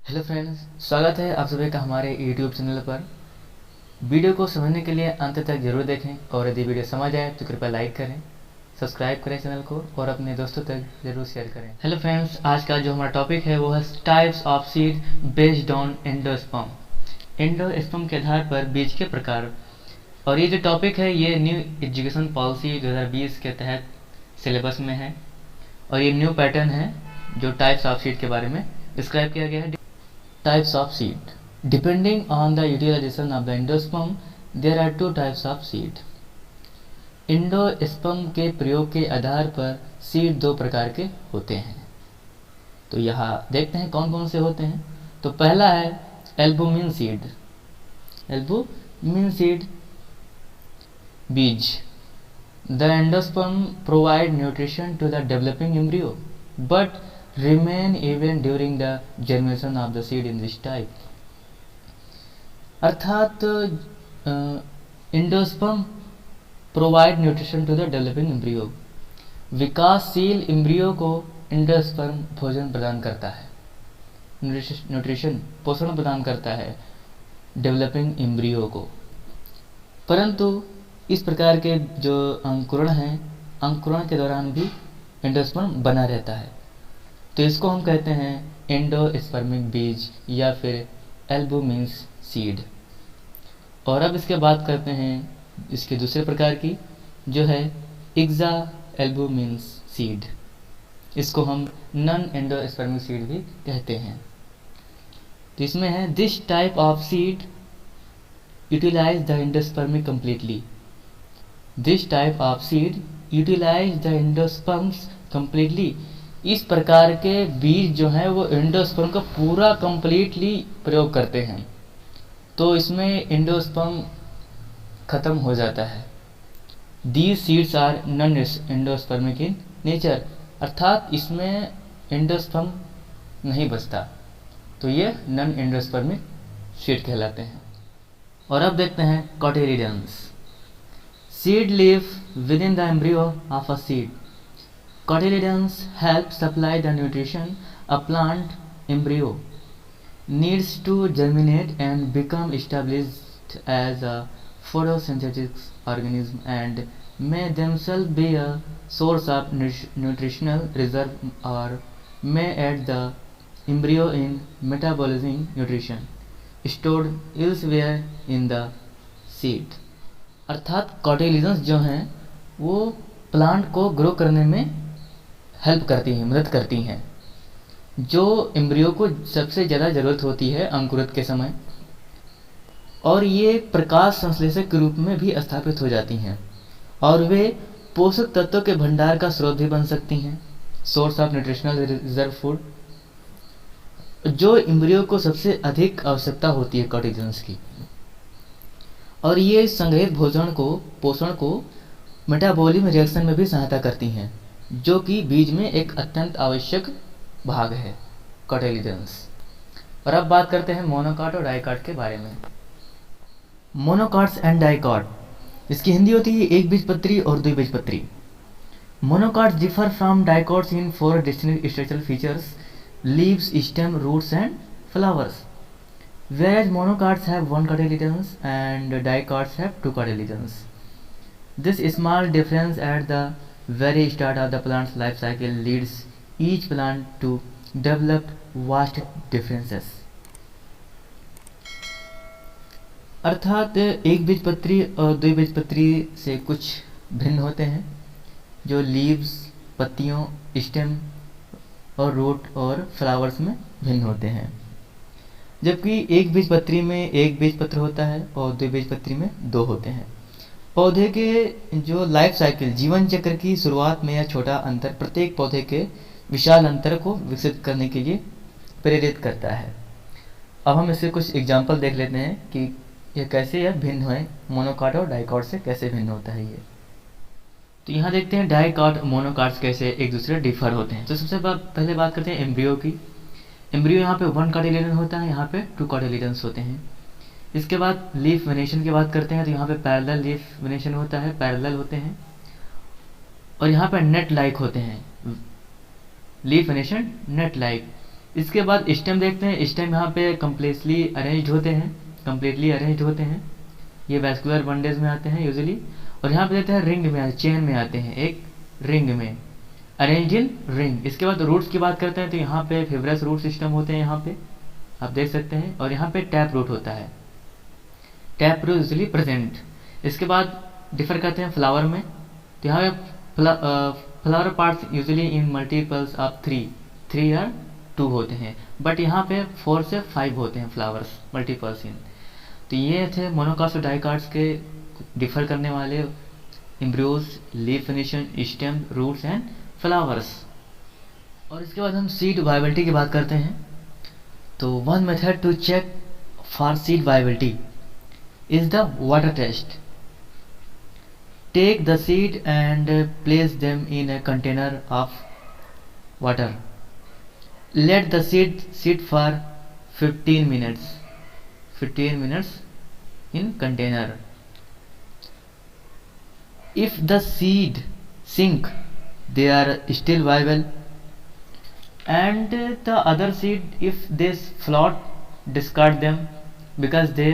Hello friends, स्वागत है आप सभी का हमारे यूट्यूब चैनल पर। वीडियो को समझने के लिए अंत तक जरूर देखें और यदि वीडियो समझ आए तो कृपया लाइक करें, सब्सक्राइब करें चैनल को और अपने दोस्तों तक जरूर शेयर करें। हेलो फ्रेंड्स, आज का जो हमारा टॉपिक है वो है types of seed based on endosperm. Endosperm के आधार पर बीज के प्रकार। और ये जो टॉपिक है ये न्यू एजुकेशन पॉलिसी 2020 के तहत सिलेबस में है और ये न्यू पैटर्न है जो टाइप्स ऑफ सीड के बारे में डिस्क्राइब किया गया है। Types of seed. Depending on the utilization of the endosperm, there are two types of seed. Endosperm के प्रयोग के आधार पर सीड दो प्रकार के होते हैं। तो यहाँ देखते हैं कौन कौन से होते हैं। तो पहला है एल्बुमिन सीड। एल्बुमिन सीड बीज। The endosperm provide nutrition to the developing embryo but remain even during the germination of the seed in this type। अर्थात endosperm provide nutrition to the developing embryo. विकासशील embryo को endosperm भोजन प्रदान करता है, nutrition पोषण प्रदान करता है डेवलपिंग एम्ब्रियो को। परंतु इस प्रकार के जो अंकुरण हैं, अंकुरण के दौरान भी एंडोस्पर्म बना रहता है। तो इसको हम कहते हैं एंडोस्पर्मिक बीज या फिर एल्बुमिन सीड। और अब इसके बात करते हैं इसके दूसरे प्रकार की जो है इक्सा एल्बुमिन सीड। इसको हम नॉन एंडोस्पर्मिक सीड भी कहते हैं। तो इसमें है this type of seed utilize the endospermic completely. This type of seed utilize the endosperms completely. इस प्रकार के बीज जो हैं वो एंडोस्पर्म का पूरा कंप्लीटली प्रयोग करते हैं। तो इसमें एंडोस्पर्म खत्म हो जाता है। These seeds are non endospermic in nature. अर्थात इसमें एंडोस्पर्म नहीं बचता, तो ये नॉन एंडोस्पर्मिक सीड कहलाते हैं। और अब देखते हैं cotyledons. Seed leave with in the embryo of a seed. Cotyledons help supply the nutrition a plant embryo needs to germinate and become established as a photosynthetic organism and may themselves be a source of nutritional reserve or may aid the embryo in metabolizing nutrition stored elsewhere in the seed। अर्थात cotyledons जो हैं वो plant को grow करने में help करती हैं, मदद करती हैं, जो एम्ब्रियो को सबसे ज़्यादा ज़रूरत होती है अंकुरित के समय। और ये प्रकाश संश्लेषक के रूप में भी स्थापित हो जाती हैं और वे पोषक तत्वों के भंडार का स्रोत भी बन सकती हैं, source of nutritional reserve food, जो एम्ब्रियो को सबसे अधिक आवश्यकता होती है कोटिलिडन्स की। और ये संग्रहित भोजन को, पोषण को मेटाबॉलिक रिएक्शन में भी सहायता करती हैं, जो कि बीज में एक अत्यंत आवश्यक भाग है कोटिलिडन्स। और अब बात करते हैं मोनोकॉट और डाइकॉट के बारे में। मोनोकॉट्स एंड डाइकॉट, इसकी हिंदी होती है एक बीजपत्री और द्विबीजपत्री। Monocots differ from dicots in 4 distinct structural features: leaves, stem, roots and flowers. Whereas monocots have 1 cotyledons and dicots have 2 cotyledons. This small difference at the very start of the plant's life cycle leads each plant to develop vast differences। अर्थात एक बीजपत्री और द्विबीजपत्री से कुछ भिन्न होते हैं, जो लीव्स, पत्तियों, स्टेम और रूट और फ्लावर्स में भिन्न होते हैं। जबकि एक बीजपत्री में एक बीजपत्र होता है और द्विबीजपत्री में 2 होते हैं। पौधे के जो लाइफ साइकिल, जीवन चक्र की शुरुआत में यह छोटा अंतर प्रत्येक पौधे के विशाल अंतर को विकसित करने के लिए प्रेरित करता है। अब हम इससे कुछ एग्जाम्पल देख लेते हैं कि यह कैसे यह भिन्न है, मोनोकॉट और डाइकॉट से कैसे भिन्न होता है ये। तो यहाँ देखते हैं डाइकॉट और मोनोकॉट्स कैसे एक दूसरे डिफर होते हैं। तो सबसे पहले बात करते हैं एम्ब्रियो की। एम्ब्रियो यहाँ पे 1 कोटिलिडन होता है, यहाँ पे 2 कोटिलिडन्स होते हैं। इसके बाद लीफ वेनेशन की बात करते हैं तो यहाँ पे पैरेलल लीफ वेनेशन होता है, पैरेलल होते हैं। और यहाँ पे नेट लाइक होते हैं, लीफ वेनेशन नेट लाइक। इसके बाद स्टेम देखते हैं। स्टेम यहाँ पे कम्प्लीटली अरेंज्ड होते हैं। ये वैस्कुलर बंडेज में आते हैं यूजुअली। और यहाँ पे देते हैं रिंग में, चेन में आते हैं, एक रिंग में, अरेंज इन रिंग। इसके बाद रूट्स की बात करते हैं तो यहाँ पे फिब्रस रूट सिस्टम होते हैं, यहाँ पे आप देख सकते हैं। और यहाँ पे टैप रूट होता है, टैप रूट यूजुअली प्रेजेंट। इसके बाद डिफर करते हैं फ्लावर में, तो यहाँ पे flower parts usually in multiples of 3 या 2 होते हैं, बट यहाँ पे 4 से 5 होते हैं फ्लावर्स मल्टीपल्स इन। तो ये थे मोनोकास्ट और डाइकास्ट के डिफर करने वाले एम्ब्रियोज, लीफ फिनिशन, स्टेम, रूट्स एंड फ्लावर्स। और इसके बाद हम सीड वायबिलिटी की बात करते हैं। तो one method to check for seed viability is the water test. Take the seed and place them in a container of water. Let the seed sit for 15 minutes in container. If the seed sink, they are still viable, and the other seed, if they float, discard them because they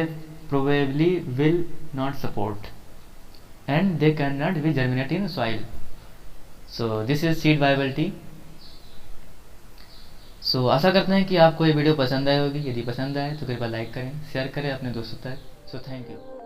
probably will not support and they cannot be germinate in soil. So this is seed viability. So आशा करते हैं कि आपको ये video पसंद आई होगी। यदि पसंद आए तो कृपया लाइक करें, शेयर करें अपने दोस्तों तक। So thank you.